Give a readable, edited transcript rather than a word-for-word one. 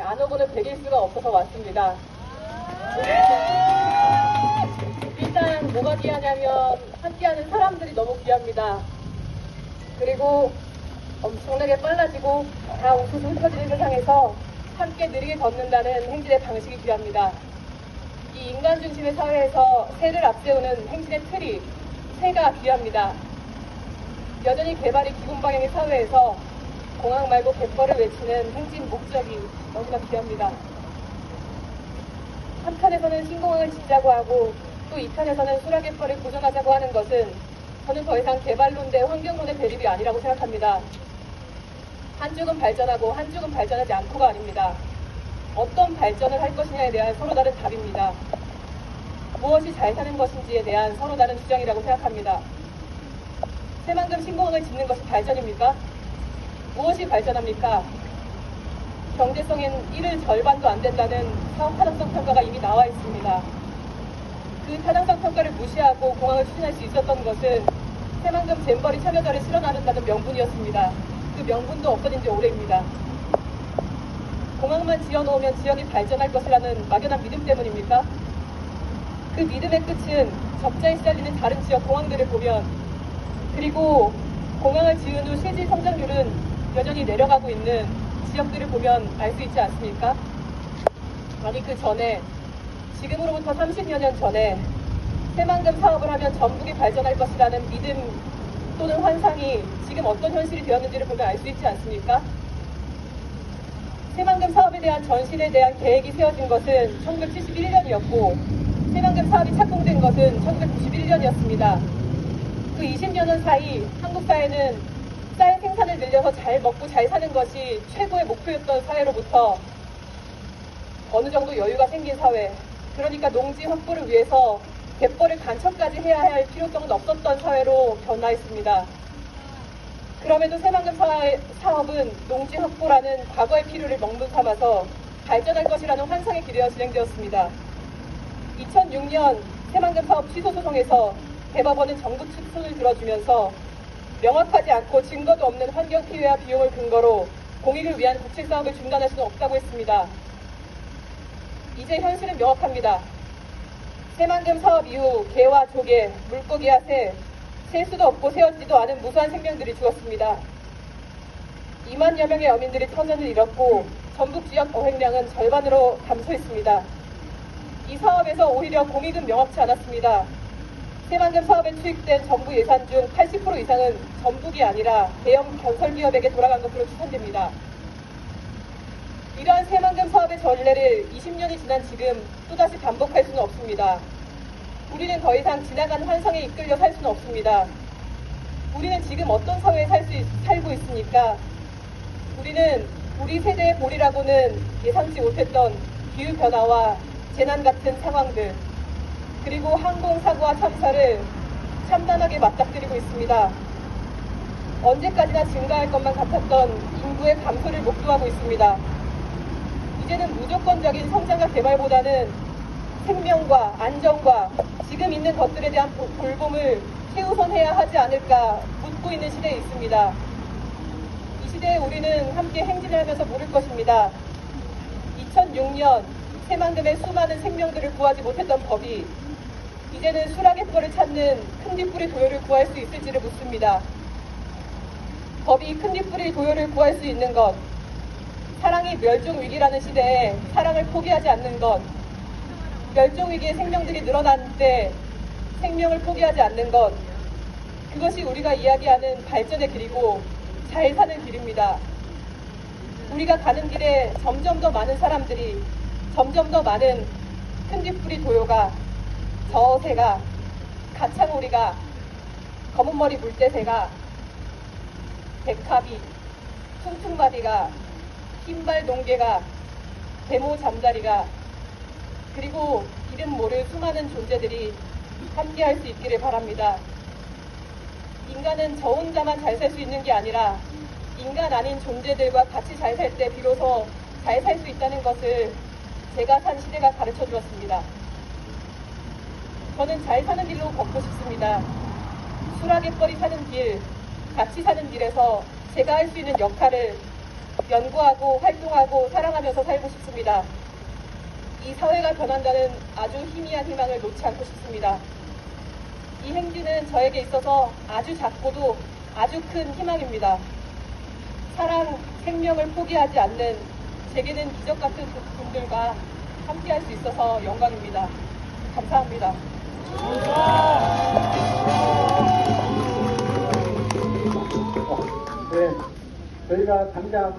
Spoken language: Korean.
안 오고는 100일 수가 없어서 왔습니다. 일단 뭐가 귀하냐면 함께하는 사람들이 너무 귀합니다. 그리고 엄청나게 빨라지고 다 웃으면서 흩어지는 세상에서 함께 느리게 걷는다는 행진의 방식이 귀합니다. 이 인간 중심의 사회에서 새를 앞세우는 행진의 틀이 새가 귀합니다. 여전히 개발이 기본 방향의 사회에서 공항 말고 갯벌을 외치는 행진 목적이 너무나 귀합니다. 한편에서는 신공항을 짓자고 하고 또 이편에서는 수라갯벌을 보존하자고 하는 것은 저는 더 이상 개발론 대 환경론의 대립이 아니라고 생각합니다. 한쪽은 발전하고 한쪽은 발전하지 않고가 아닙니다. 어떤 발전을 할 것이냐에 대한 서로 다른 답입니다. 무엇이 잘 사는 것인지에 대한 서로 다른 주장이라고 생각합니다. 새만금 신공항을 짓는 것이 발전입니까? 무엇이 발전합니까? 경제성엔 1을 절반도 안 된다는 사업 타당성 평가가 이미 나와 있습니다. 그 타당성 평가를 무시하고 공항을 추진할 수 있었던 것은 새만금 잼버리 참여자를 실어 나른다는 명분이었습니다. 그 명분도 없어진 지 오래입니다. 공항만 지어놓으면 지역이 발전할 것이라는 막연한 믿음 때문입니까? 그 믿음의 끝은 적자에 시달리는 다른 지역 공항들을 보면, 그리고 공항을 지은 후 실질 성장률은 여전히 내려가고 있는 지역들을 보면 알 수 있지 않습니까? 아니 그 전에, 지금으로부터 30여 년 전에 새만금 사업을 하면 전북이 발전할 것이라는 믿음 또는 환상이 지금 어떤 현실이 되었는지를 보면 알 수 있지 않습니까? 새만금 사업에 대한 전신에 대한 계획이 세워진 것은 1971년이었고 새만금 사업이 착공된 것은 1991년이었습니다. 그 20여 년 사이 한국 사회는 쌀 생산을 늘려서 잘 먹고 잘 사는 것이 최고의 목표였던 사회로부터 어느 정도 여유가 생긴 사회, 그러니까 농지 확보를 위해서 갯벌을 간척까지 해야 할 필요성은 없었던 사회로 변화했습니다. 그럼에도 새만금 사업은 농지 확보라는 과거의 필요를 먹는 삼아서 발전할 것이라는 환상에 기대어 진행되었습니다. 2006년 새만금 사업 취소 소송에서 대법원은 정부 측 손을 들어주면서 명확하지 않고 증거도 없는 환경 피해와 비용을 근거로 공익을 위한 국책 사업을 중단할 수는 없다고 했습니다. 이제 현실은 명확합니다. 새만금 사업 이후 개와 조개, 물고기와 새, 셀 수도 없고 세었지도 않은 무수한 생명들이 죽었습니다. 2만여 명의 어민들이 터전을 잃었고 전북 지역 어획량은 절반으로 감소했습니다. 이 사업에서 오히려 공익은 명확치 않았습니다. 새만금 사업에 투입된 정부 예산 중 80% 이상은 전북이 아니라 대형 건설기업에게 돌아간 것으로 추산됩니다. 이러한 새만금 사업의 전례를 20년이 지난 지금 또다시 반복할 수는 없습니다. 우리는 더 이상 지나간 환상에 이끌려 살 수는 없습니다. 우리는 지금 어떤 사회에 살고 있습니까? 우리는 우리 세대의 볼이라고는 예상치 못했던 기후변화와 재난 같은 상황들, 그리고 항공사고와 참사를 참담하게 맞닥뜨리고 있습니다. 언제까지나 증가할 것만 같았던 인구의 감소를 목도하고 있습니다. 이제는 무조건적인 성장과 개발보다는 생명과 안정과 지금 있는 것들에 대한 돌봄을 최우선해야 하지 않을까 묻고 있는 시대에 있습니다. 이 시대에 우리는 함께 행진을 하면서 물을 것입니다. 2006년 새만금의 수많은 생명들을 구하지 못했던 법이 이제는 수라갯벌을 찾는 큰뒷부리 도요를 구할 수 있을지를 묻습니다. 법이 큰뒷부리 도요를 구할 수 있는 것, 사랑이 멸종위기라는 시대에 사랑을 포기하지 않는 것, 멸종위기의 생명들이 늘어난 때 생명을 포기하지 않는 것, 그것이 우리가 이야기하는 발전의 길이고 잘 사는 길입니다. 우리가 가는 길에 점점 더 많은 사람들이, 점점 더 많은 큰뒷부리 도요가, 저새가, 가창오리가, 검은머리 물대새가, 백합이, 퉁퉁바디가, 흰발 농개가, 데모 잠자리가, 그리고 이름 모를 수많은 존재들이 함께할 수 있기를 바랍니다. 인간은 저 혼자만 잘 살 수 있는 게 아니라 인간 아닌 존재들과 같이 잘 살 때 비로소 잘 살 수 있다는 것을 제가 산 시대가 가르쳐 주었습니다. 저는 잘 사는 길로 걷고 싶습니다. 수라갯벌이 사는 길, 같이 사는 길에서 제가 할 수 있는 역할을 연구하고 활동하고 사랑하면서 살고 싶습니다. 이 사회가 변한다는 아주 희미한 희망을 놓지 않고 싶습니다. 이 행진은 저에게 있어서 아주 작고도 아주 큰 희망입니다. 사랑, 생명을 포기하지 않는 제게는 기적 같은 분들과 함께할 수 있어서 영광입니다. 감사합니다. 네, 저희가 당장